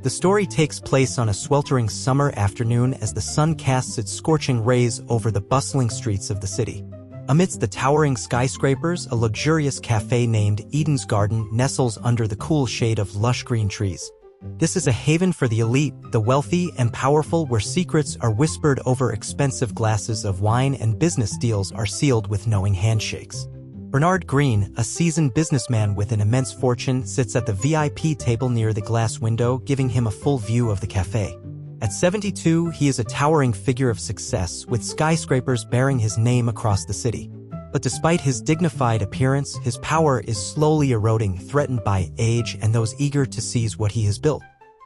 The story takes place on a sweltering summer afternoon as the sun casts its scorching rays over the bustling streets of the city. Amidst the towering skyscrapers, a luxurious cafe named Eden's Garden nestles under the cool shade of lush green trees. This is a haven for the elite, the wealthy and powerful, where secrets are whispered over expensive glasses of wine and business deals are sealed with knowing handshakes. Bernard Greene, a seasoned businessman with an immense fortune, sits at the VIP table near the glass window, giving him a full view of the cafe. At 72, he is a towering figure of success, with skyscrapers bearing his name across the city. But despite his dignified appearance, his power is slowly eroding, threatened by age and those eager to seize what he has built.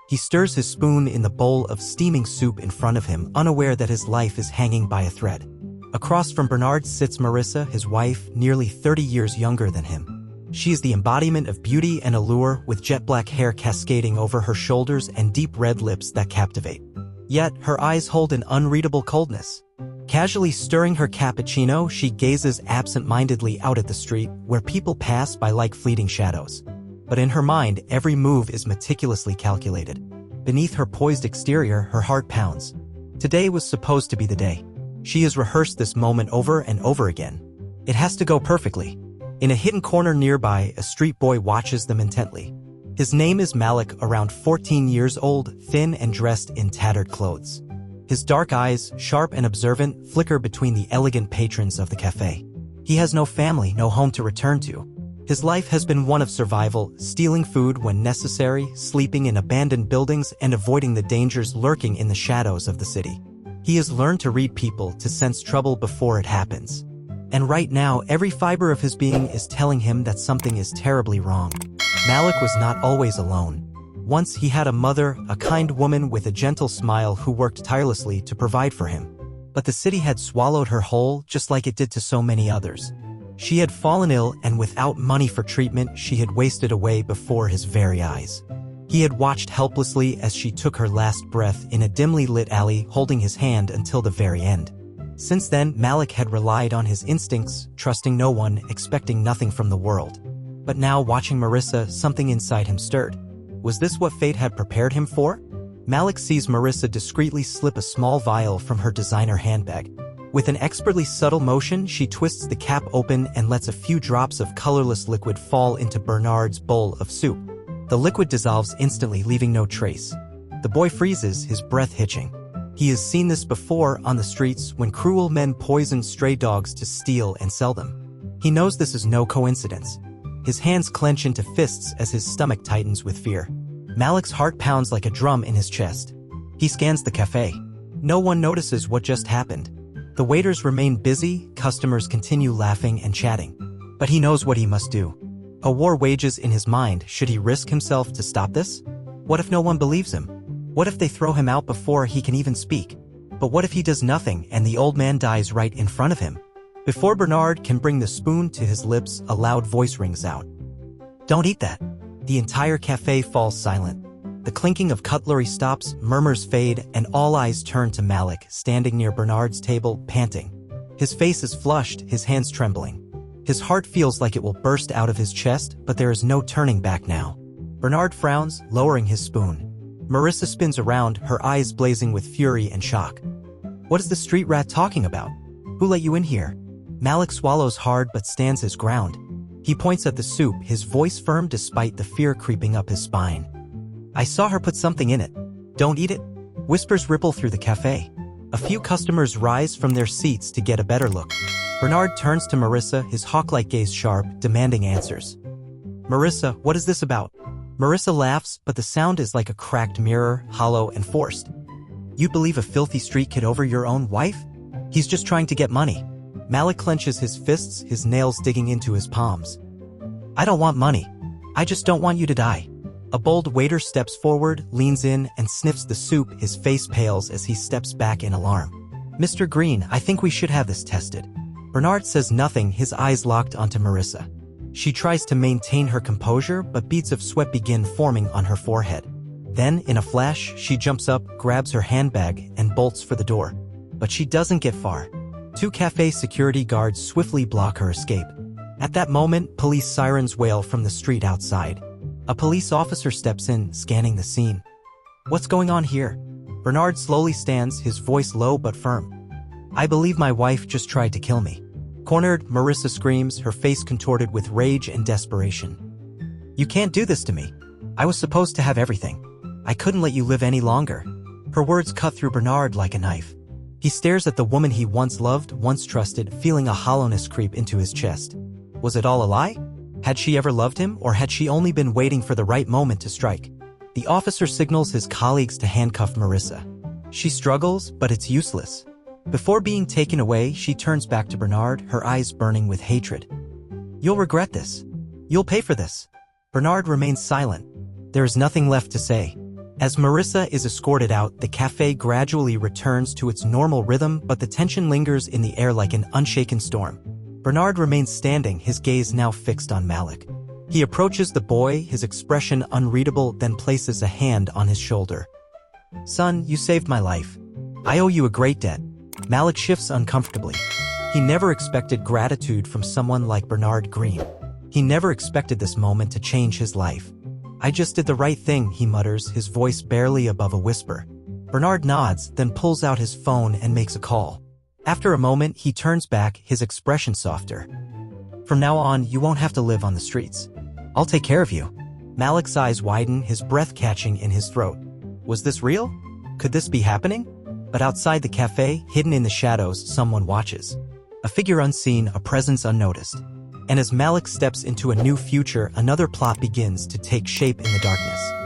He stirs his spoon in the bowl of steaming soup in front of him, unaware that his life is hanging by a thread. Across from Bernard sits Marissa, his wife, nearly 30 years younger than him. She is the embodiment of beauty and allure, with jet black hair cascading over her shoulders and deep red lips that captivate. Yet, her eyes hold an unreadable coldness. Casually stirring her cappuccino, she gazes absent-mindedly out at the street, where people pass by like fleeting shadows. But in her mind, every move is meticulously calculated. Beneath her poised exterior, her heart pounds. Today was supposed to be the day. She has rehearsed this moment over and over again. It has to go perfectly. In a hidden corner nearby, a street boy watches them intently. His name is Malik, around 14 years old, thin and dressed in tattered clothes. His dark eyes, sharp and observant, flicker between the elegant patrons of the cafe. He has no family, no home to return to. His life has been one of survival, stealing food when necessary, sleeping in abandoned buildings, and avoiding the dangers lurking in the shadows of the city. He has learned to read people, to sense trouble before it happens. And right now, every fiber of his being is telling him that something is terribly wrong. Malik was not always alone. Once he had a mother, a kind woman with a gentle smile who worked tirelessly to provide for him. But the city had swallowed her whole, just like it did to so many others. She had fallen ill, and without money for treatment, she had wasted away before his very eyes. He had watched helplessly as she took her last breath in a dimly lit alley, holding his hand until the very end. Since then, Malik had relied on his instincts, trusting no one, expecting nothing from the world. But now, watching Marissa, something inside him stirred. Was this what fate had prepared him for? Malik sees Marissa discreetly slip a small vial from her designer handbag. With an expertly subtle motion, she twists the cap open and lets a few drops of colorless liquid fall into Bernard's bowl of soup. The liquid dissolves instantly, leaving no trace. The boy freezes, his breath hitching. He has seen this before on the streets, when cruel men poison stray dogs to steal and sell them. He knows this is no coincidence. His hands clench into fists as his stomach tightens with fear. Malik's heart pounds like a drum in his chest. He scans the cafe. No one notices what just happened. The waiters remain busy, customers continue laughing and chatting. But he knows what he must do. A war wages in his mind. Should he risk himself to stop this? What if no one believes him? What if they throw him out before he can even speak? But what if he does nothing and the old man dies right in front of him? Before Bernard can bring the spoon to his lips, a loud voice rings out. "Don't eat that." The entire cafe falls silent. The clinking of cutlery stops, murmurs fade, and all eyes turn to Malik, standing near Bernard's table, panting. His face is flushed, his hands trembling. His heart feels like it will burst out of his chest, but there is no turning back now. Bernard frowns, lowering his spoon. Marissa spins around, her eyes blazing with fury and shock. "What is the street rat talking about? Who let you in here?" Malik swallows hard but stands his ground. He points at the soup, his voice firm despite the fear creeping up his spine. "I saw her put something in it. Don't eat it." Whispers ripple through the cafe. A few customers rise from their seats to get a better look. Bernard turns to Marissa, his hawk-like gaze sharp, demanding answers. "Marissa, what is this about?" Marissa laughs, but the sound is like a cracked mirror, hollow and forced. "You'd believe a filthy street kid over your own wife? He's just trying to get money." Malik clenches his fists, his nails digging into his palms. "I don't want money. I just don't want you to die." A bold waiter steps forward, leans in, and sniffs the soup. His face pales as he steps back in alarm. "Mr. Greene, I think we should have this tested." Bernard says nothing, his eyes locked onto Marissa. She tries to maintain her composure, but beads of sweat begin forming on her forehead. Then, in a flash, she jumps up, grabs her handbag, and bolts for the door. But she doesn't get far. Two cafe security guards swiftly block her escape. At that moment, police sirens wail from the street outside. A police officer steps in, scanning the scene. What's going on here? Bernard slowly stands, his voice low but firm. I believe my wife just tried to kill me. Cornered, Marissa screams, her face contorted with rage and desperation. You can't do this to me. I was supposed to have everything. I couldn't let you live any longer. Her words cut through Bernard like a knife. He stares at the woman he once loved, once trusted, feeling a hollowness creep into his chest. Was it all a lie? Had she ever loved him, or had she only been waiting for the right moment to strike? The officer signals his colleagues to handcuff Marissa. She struggles, but it's useless. Before being taken away, she turns back to Bernard, her eyes burning with hatred. You'll regret this. You'll pay for this. Bernard remains silent. There is nothing left to say. As Marissa is escorted out, the cafe gradually returns to its normal rhythm, but the tension lingers in the air like an unshaken storm. Bernard remains standing, his gaze now fixed on Malik. He approaches the boy, his expression unreadable, then places a hand on his shoulder. Son, you saved my life. I owe you a great debt. Malik shifts uncomfortably. He never expected gratitude from someone like Bernard Greene. He never expected this moment to change his life. I just did the right thing, he mutters, his voice barely above a whisper. Bernard nods, then pulls out his phone and makes a call. After a moment, he turns back, his expression softer. From now on, you won't have to live on the streets. I'll take care of you. Malik's eyes widen, his breath catching in his throat. Was this real? Could this be happening? But outside the cafe, hidden in the shadows, someone watches. A figure unseen, a presence unnoticed. And as Malik steps into a new future, another plot begins to take shape in the darkness.